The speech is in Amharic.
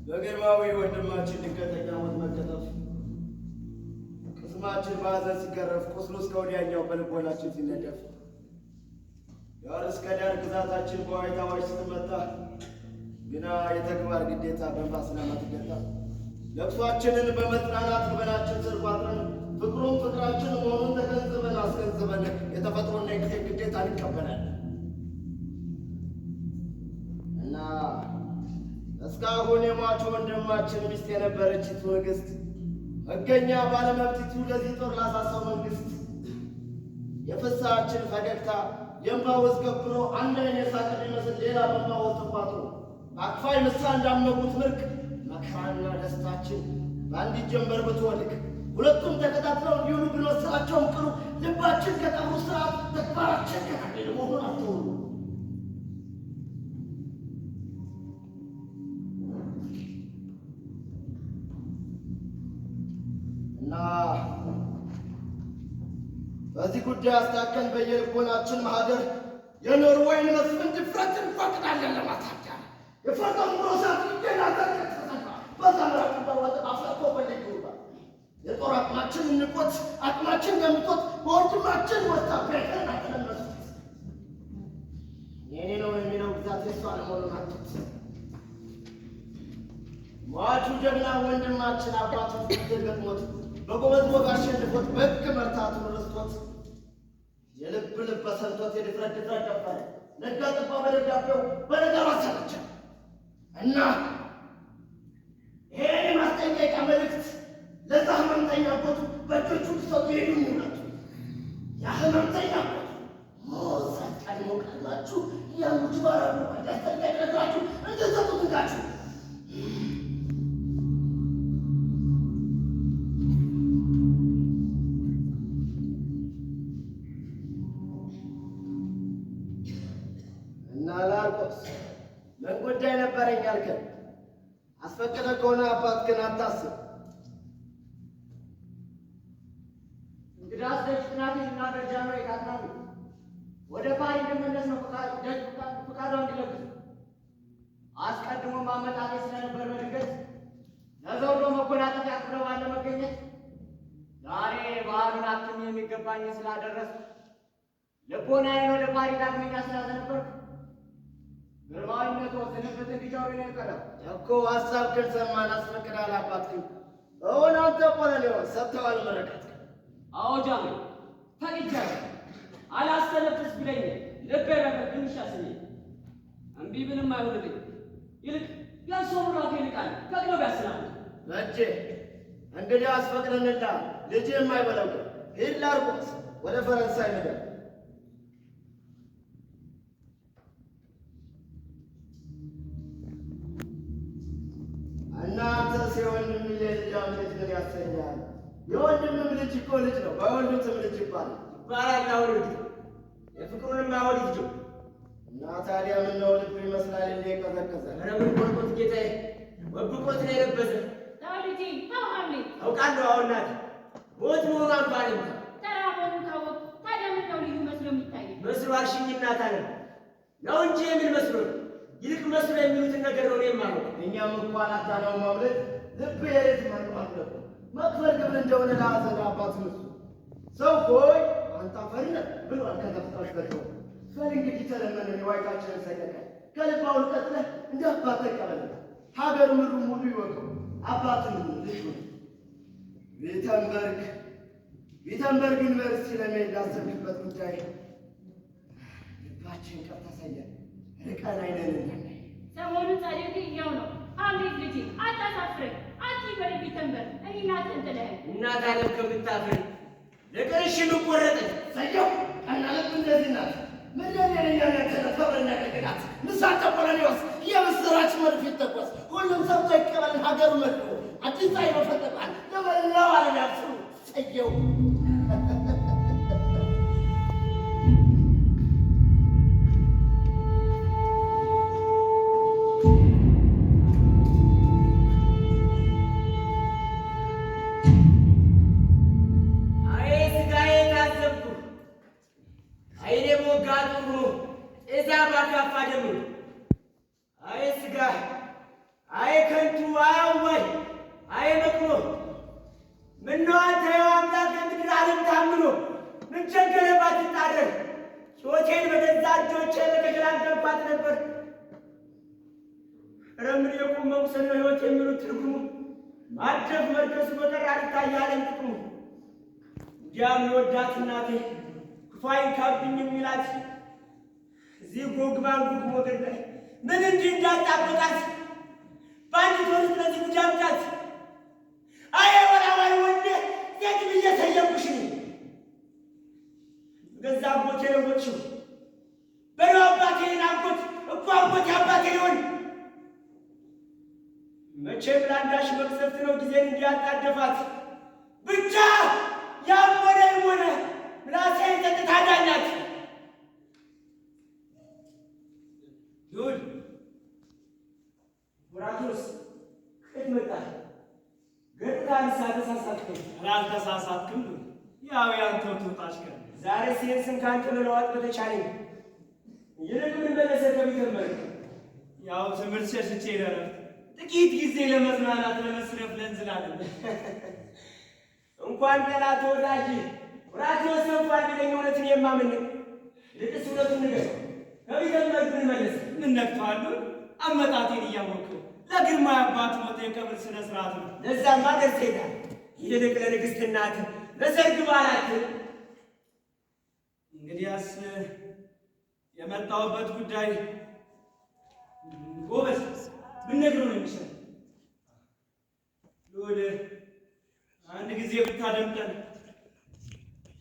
በግርማዊ ወንድማችን ድንገተኛ ሞት መከተፍ ቅስማችን በሐዘን ሲገረፍ ቁስሉ እስከ ወዲያኛው በልቦናችን ሲነደፍ ዳር እስከ ዳር ግዛታችን በዋይታዎች ስትመታ ግና የተግባር ግዴታ በእንባ ስለማትገታ ለቅሷችንን በመጽናናት ልበናችን ስር ቋጥረን ፍቅሩም ፍቅራችን መሆኑን ተገንዝበን አስገንዝበን የተፈጥሮና የጊዜ ግዴታ እንቀበላለን እና እስካሁን የሟቹ ወንድማችን ሚስት የነበረችቱ ንግሥት መገኛ ባለመብቲቱ ለዚህ ጦር ላሳሰው መንግሥት የፍስሐችን ፈገግታ የእንባ ወዝ ገብሮ አንድ አይነት የሳቅ ቢመስል ሌላ በእንባ ወዝ ተቋጥሮ በአክፋይ ምሳ እንዳመጉት ምርቅ መከራና ደስታችን በአንዲት ጀንበር ብትወድቅ ሁለቱም ተከታትለው እንዲውሉ ብንወስናቸውም ቅሉ ልባችን ከቀብሩ ስርዓት ተግባራችን ከቀቢል መሆኑን አትሆኑ እና በዚህ ጉዳይ አስታከን በየልቦናችን ማህደር የኖርዌይን መስፍን ድፍረት እንፈቅዳለን ለማሳደር የፈርዶን ሮሳት ይገናዘር በዛምራቱ በወጥ አፍላቶ በልዩ የጦር አቅማችን እንቆት አቅማችን ገምቶት በወንድማችን ወጣ ቤተና ተነሱ የኔ ነው የሚለው ግዛት የሷ ለመሆኑን አትት ሟቹ ጀግና ወንድማችን አባቱ ፍቅር ገጥሞት በጎበዝ ወግ አሸንፎት በሕግ መርታቱን ረስቶት የልብ ልብ ሰንቶት የድፍረት ድፍረት ደፈረ ነጋ ጠባ በደብዳቤው በነገሩ አሰራቸው እና ይሄ ማስጠንቀቂያ መልእክት ለዛ ህመምተኛ ቦቱ በእጆቹ ሰው ይሄዱ ይውላሉ ያ ህመምተኛ ቦቱ ሞዛት ቀድሞ ቀድማችሁ ያሙት ባራሉ ያስተቀደላችሁ እንደዛቱ ትጋችሁ እና ላርቆስ ምን ጉዳይ ነበረኝ አልከን አስፈቅደ ከሆነ አባት ግን አታስብ እንግዳስ ደጅናት እና ደረጃ ነው የታታሉ ወደ ፓሪ እንደመለስ ነው ፍቃዷ እንዲለግስ አስቀድሞ ማመጣጤ ስለነበር በድንገት ለዘውዶ መጎናጸፊያ ክብረ በዓል ለመገኘት ዛሬ ባህሉን አክም የሚገባኝ ስላደረስ ልቦናዬን ወደ ፓሪ ዳግመኛ ስላዘነበርኩ ግርማዊነቶ ዝንፍት እንዲጫሩ ነው የቀረው እኮ ሀሳብ ግን ሰማን አስፈቅዳል አባት ግን አሁን አንተ ቆለሌው ሰጥተዋል መረቀት አዎጃም ፈቅጃለሁ አላስተነፍስ ብለኝ ልቤ በፈቅድ ይሻስኝ እምቢ ብንም አይሆንልኝ ይልቅ ያልሰው ራቴ ይልቃል ፈቅዶ ቢያስላል በእጄ እንግዲህ አስፈቅደንላ ልጅ የማይበለው ሂድ ላርቆስ ወደ ፈረንሳይ ምድር እናንተስ የወንድም የልጅ አምልት ምን ያሰኛል? የወንድምም ልጅ እኮ ልጅ ነው፣ በወንዱትም ልጅ ይባላል። አሁን ልጅ የፍቅሩንም አሁን ልጅ እና ታዲያ ምነው ልብ ይመስላል እንደ ቀዘቀዘ? ኧረ ምን ቆርጦት ጌታዬ ወብቆት ነው የለበሰ ዳዊቴ ታውቃለህ አውቃለሁ አሁን ናት ሞት መሆኗን ባልም ተራቦን ካወቅ ታዲያ ምን ነው ልዩ መስሎ የሚታይ መስሎ አልሽኝ እናት አለ ነው እንጂ የምን መስሎ ይልቅ መስሎ የሚሉትን ነገር ነው የማለው እኛም እንኳን አታናው ማምለጥ ልብ የሬት ማጥማት ነው መክፈል ግብር እንደሆነ ለሐዘን አባት ነው ሰው ሆይ አንተ ፈርነ ብሎ አልከተፍታሽ በለው ፈር እንግዲህ ተለመነ የዋይታችንን ሰቀቀ ከልብ አውልቀጥለህ እንደ አባት ተቀበለ ሀገር ምሩ ሙሉ ይወቀው አባትን ልጅ ቪተንበርግ ዩኒቨርሲቲ ለመሄድ ላሰብክበት ጉዳይ ልባችን ቀር ተሰየ ርቀን አይነን ሰሞኑን ጻድቅ ያው ነው አሜን ልጅ አታሳፍረኝ አትይበል ቪተንበርግ እኔ እናት እንተለህ እናት አለም ከምታፍር ለቀርሽ ልቆረጥ ሰየው ቀናለት እንደዚህ ናት ምንድን የኛነትን ከበረኛ ቀግናት ንሳተ ቆለኔዎስ የምስራች መድፍ ይተኮስ ሁሉም ሰብቶ ይቀበል ሀገሩ መድፎ አዲስ አይኖ ፈጠቋል ለመላው ዓለም ያብስሩ ሰየው አይኔ ሞጋቱ እዛ ባካ አትበሉ። አይ ሥጋ፣ አይ ከንቱ፣ አይ አዋይ፣ አይ በቅሎ፣ ምነው አንተ የው አምላክ የምድር ዓለም ታምኖ ምን ቸገረባት ትጣደር? ሕይወቴን በገዛ እጆቼ በተገላገልኳት ነበር። ኧረ ምን የቁም መቁሰል ነው ሕይወት የሚሉት ትርጉሙ? ማደፍ መርከሱ በቀር አልታያለኝ ጥቅሙ። እንዲያም የወዳት እናቴ ክፉ አይንካብኝ የሚላት እዚህ ጎግ ባንጉግ ሞገድ ላይ ምን እንዲህ እንዳጣበቃት በአንዲት ወር ስለዚህ ጉዳምቃት። አየ ወላዋይ ወንዴ ሴት ብዬ ሰየምኩሽ ገዛ አጎቴ ለወጥሽው በለው አባቴን አጎት እኮ አጎቴ አባቴ ሊሆን መቼም ለአንዳች መቅሰፍት ነው ጊዜን እንዲያጣደፋት። ብቻ ያም ሆነ ምላሴን ጠጥታ ዳኛት። ይሁን ወራቱስ ከየት መጣ? ገጥታ ንሳ ተሳሳትከኝ። አልተሳሳትክም። ያው ያንተው ትውጣሽ ከ ዛሬ ሲሄን ስም ከአንተ መለዋጥ በተቻለኝ። ይልቅ ምን መለሰ ከሚተመር ያው ትምህርት ሸሽቼ ለረፍት ጥቂት ጊዜ ለመዝናናት ለመስረፍ ለእንዝላለን። እንኳን ጠላት ወዳጅ ወራት ወሰንኳን ቢለኝ እውነትን የማምን ልቅስ እውነቱን ንገር። ከሚተመር ምን መለሰ? ምን ነክቷሉ? አመጣጤን እያወቅሁ ለግርማ አባት ሞት የቀብር ስነ ስርዓት ነው። ለዛማ ደርሰኛል። ይልቅ ለንግሥት እናት በሰርግ በዓላት እንግዲያስ የመጣሁበት ጉዳይ ጎበዝ ብነግረው ነው የሚሻለው። ወደ አንድ ጊዜ ብታደምጠን